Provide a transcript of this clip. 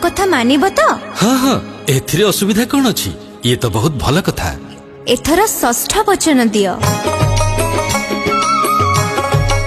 कथा मानिब तो? हाँ हाँ एथिरे असुविधा कौन अछि ये तो बहुत भल कथा। एथर षष्ठ वचन दियो।